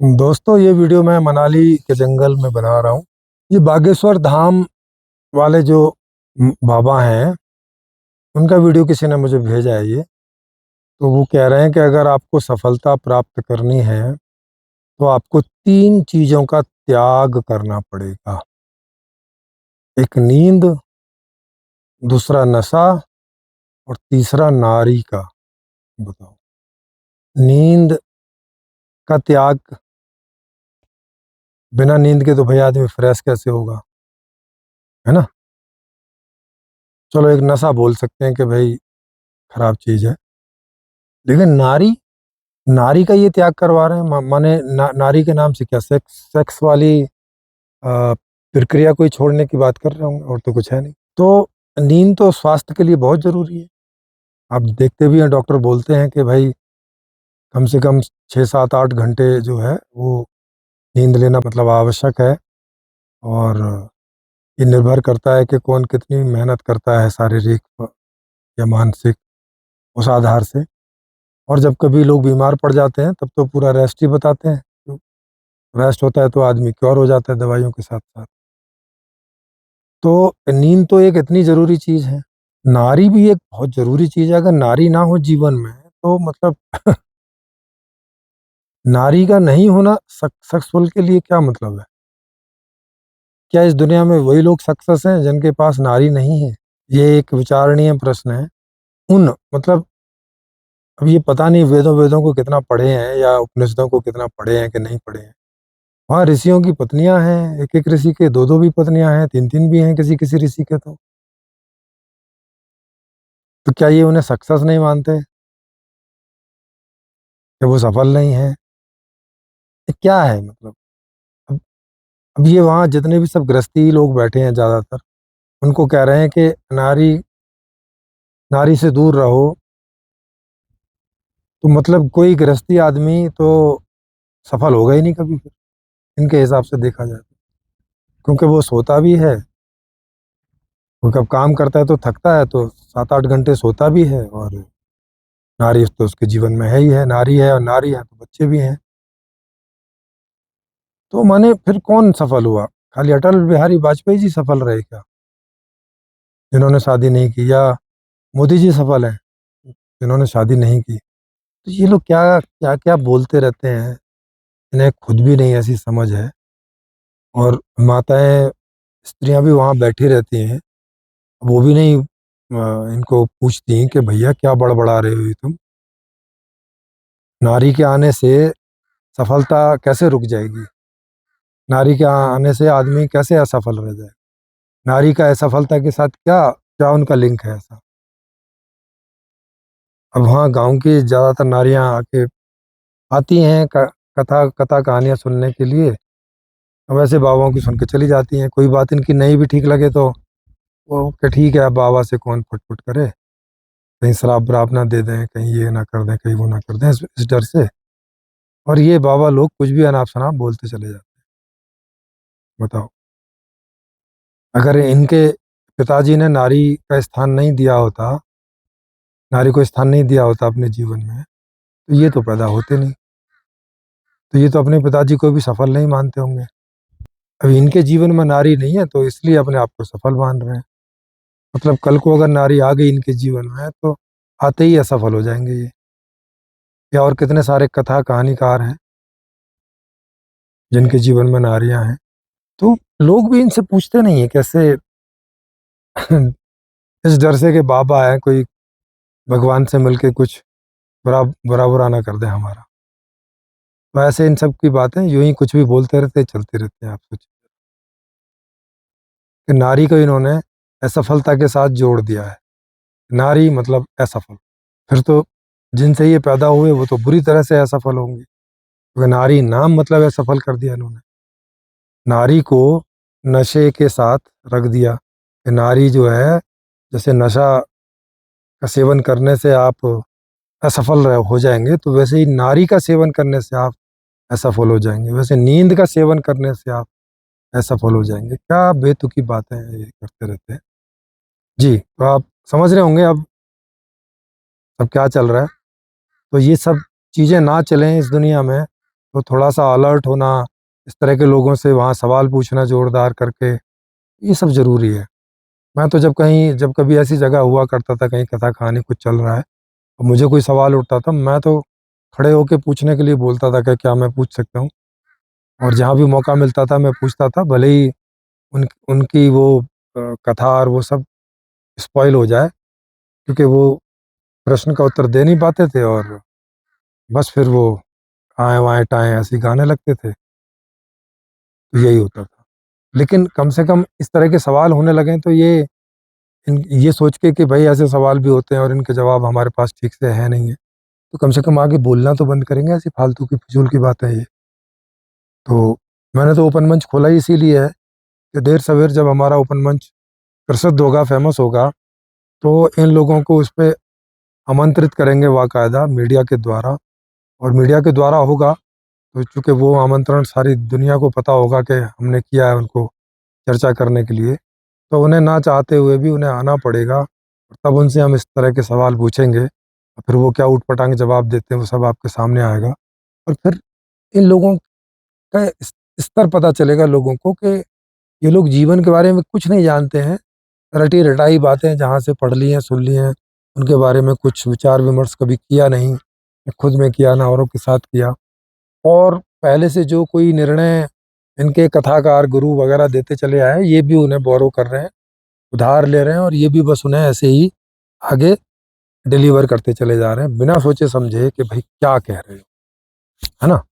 दोस्तों, ये वीडियो मैं मनाली के जंगल में बना रहा हूँ। ये बागेश्वर धाम वाले जो बाबा हैं, उनका वीडियो किसी ने मुझे भेजा है ये। तो वो कह रहे हैं कि अगर आपको सफलता प्राप्त करनी है तो आपको 3 चीज़ों का त्याग करना पड़ेगा। एक नींद, दूसरा नशा और तीसरा नारी का। बताओ, नींद का त्याग। बिना नींद के तो भाई आदमी फ्रेश कैसे होगा, है ना। चलो, एक नशा बोल सकते हैं कि भाई खराब चीज़ है। लेकिन नारी नारी का ये त्याग करवा रहे हैं। माने नारी के नाम से क्या सेक्स सेक्स वाली प्रक्रिया कोई छोड़ने की बात कर रहे होंगे, और तो कुछ है नहीं। तो नींद तो स्वास्थ्य के लिए बहुत जरूरी है। आप देखते भी हैं, डॉक्टर बोलते हैं कि भाई कम से कम 6 7 8 घंटे जो है वो नींद लेना मतलब आवश्यक है। और ये निर्भर करता है कि कौन कितनी मेहनत करता है, शारीरिक या मानसिक, उस आधार से। और जब कभी लोग बीमार पड़ जाते हैं तब तो पूरा रेस्ट ही बताते हैं। रेस्ट होता है तो आदमी क्योर हो जाता है दवाइयों के साथ साथ। तो नींद तो एक इतनी जरूरी चीज है। नारी भी एक बहुत जरूरी चीज है। अगर नारी ना हो जीवन में तो मतलब नारी का नहीं होना सक्सेसफुल के लिए क्या मतलब है। क्या इस दुनिया में वही लोग सक्सेस हैं जिनके पास नारी नहीं है? ये एक विचारणीय प्रश्न है। उन मतलब अब ये पता नहीं वेदों वेदों को कितना पढ़े हैं या उपनिषदों को कितना पढ़े हैं कि नहीं पढ़े हैं। वहाँ ऋषियों की पत्नियां हैं, एक एक ऋषि के दो दो भी पत्नियां हैं, तीन तीन भी हैं किसी किसी ऋषि के। तो क्या ये उन्हें सक्सेस नहीं मानते कि वो सफल नहीं है? ये क्या है मतलब। अब अब ये वहाँ जितने भी सब गृहस्थी लोग बैठे हैं ज्यादातर, उनको कह रहे हैं कि नारी नारी से दूर रहो। तो मतलब कोई गृहस्थी आदमी तो सफल होगा ही नहीं कभी फिर, इनके हिसाब से देखा जाए तो। क्योंकि वो सोता भी है, वो कब काम करता है तो थकता है तो 7 8 घंटे सोता भी है। और नारी तो उसके जीवन में है ही है, नारी है और नारी है तो बच्चे भी हैं। तो माने फिर कौन सफल हुआ? खाली अटल बिहारी वाजपेयी जी सफल रहे क्या, जिन्होंने शादी नहीं की? या मोदी जी सफल हैं जिन्होंने शादी नहीं की? तो ये लोग क्या क्या क्या बोलते रहते हैं, इन्हें खुद भी नहीं ऐसी समझ है। और माताएं, स्त्रियां भी वहां बैठी रहती हैं, वो भी नहीं इनको पूछती कि भैया क्या बड़बड़ा रहे हो ये तुम। नारी के आने से सफलता कैसे रुक जाएगी? नारी के आने से आदमी कैसे असफल रह जाए? नारी का असफलता के साथ क्या क्या उनका लिंक है ऐसा? अब वहाँ गांव की ज्यादातर नारियां आके आती हैं कथा कथा कहानियां सुनने के लिए। अब वैसे बाबाओं की सुन के चली जाती हैं। कोई बात इनकी नहीं भी ठीक लगे तो वो कि ठीक है, अब बाबा से कौन फुट फुट करे, कहीं शराब वराब ना दे दें, कहीं ये ना कर दें, कहीं वो ना कर दें, इस डर से। और ये बाबा लोग कुछ भी अनाप शनाप बोलते चले जाते हैं। बताओ, अगर इनके पिताजी ने नारी का स्थान नहीं दिया होता, नारी को स्थान नहीं दिया होता अपने जीवन में, तो ये तो पैदा होते नहीं। तो ये तो अपने पिताजी को भी सफल नहीं मानते होंगे। अब इनके जीवन में नारी नहीं है तो इसलिए अपने आप को सफल मान रहे हैं। मतलब कल को अगर नारी आ गई इनके जीवन में तो आते ही असफल हो जाएंगे ये। या और कितने सारे कथा कहानीकार हैं जिनके जीवन में नारियां हैं। तो लोग भी इनसे पूछते नहीं है कैसे इस डर से कि बाबा है कोई, भगवान से मिलके कुछ बुरा बुरा बुरा ना कर दे हमारा। तो ऐसे इन सब की बातें यूं ही कुछ भी बोलते रहते, चलते रहते हैं। आप सोचिए कि नारी को इन्होंने असफलता के साथ जोड़ दिया है। नारी मतलब असफल। फिर तो जिनसे ये पैदा हुए वो तो बुरी तरह से असफल होंगे, क्योंकि नारी नाम मतलब असफल कर दिया इन्होंने। नारी को नशे के साथ रख दिया कि नारी जो है, जैसे नशा का सेवन करने से आप असफल हो जाएंगे, तो वैसे ही नारी का सेवन करने से आप असफल हो जाएंगे। वैसे नींद का सेवन करने से आप असफल हो जाएंगे। क्या बेतुकी बातें ये करते रहते हैं। जी, तो आप समझ रहे होंगे अब क्या चल रहा है। तो ये सब चीज़ें ना चलें इस दुनिया में, तो थोड़ा-सा अलर्ट होना, इस तरह के लोगों से वहाँ सवाल पूछना जोरदार करके, ये सब ज़रूरी है। मैं तो जब कभी ऐसी जगह हुआ करता था, कहीं कथा-कहानी कुछ चल रहा है, और मुझे कोई सवाल उठता था, मैं तो खड़े होके पूछने के लिए बोलता था कि क्या मैं पूछ सकता हूँ? और जहाँ भी मौका मिलता था मैं पूछता था, भले ही उनकी वो कथा और वो सब स्पॉइल हो जाए, क्योंकि वो प्रश्न का उत्तर दे नहीं पाते थे और बस फिर वो आएँ-वाएँ टाएँ ऐसे ही गाने लगते थे, तो यही होता था। लेकिन कम से कम इस तरह के सवाल होने लगे हैं तो ये सोच के कि भई ऐसे सवाल भी होते हैं और इनके जवाब हमारे पास ठीक से है नहीं है, तो कम से कम आगे बोलना तो बंद करेंगे, ऐसी फालतू की फिजूल की बातें हैं ये। तो मैंने तो ओपन मंच खोला ही इसीलिए है कि देर-सवेर जब हमारा ओपन मंच प्रसिद्ध होगा, फ़ेमस होगा, तो इन लोगों को उसपे आमंत्रित करेंगे बाकायदा मीडिया के द्वारा, और मीडिया के द्वारा होगा तो चूँकि वो आमंत्रण सारी दुनिया को पता होगा कि हमने किया है उनको चर्चा करने के लिए, तो उन्हें ना चाहते हुए भी उन्हें आना पड़ेगा, और तब उनसे हम इस तरह के सवाल पूछेंगे, और फिर वो क्या ऊट-पटांग जवाब देते हैं, वो सब आपके सामने आएगा। और फिर इन लोगों का स्तर पता चलेगा लोगों को कि ये लोग जीवन के बारे में कुछ नहीं जानते हैं, रटी-रटाई बातें जहाँ से पढ़ ली हैं, सुन ली हैं, उनके बारे में कुछ विचार-विमर्श कभी किया नहीं, ना खुद में किया, ना औरों के साथ किया। और पहले से जो कोई निर्णय इनके कथाकार, गुरु वगैरह देते चले आए हैं, ये भी उन्हें बोरो कर रहे हैं, उधार ले रहे हैं, और ये भी बस उन्हें ऐसे ही आगे डिलीवर करते चले जा रहे हैं, बिना सोचे-समझे कि भई क्या कह रहे हो, है ना?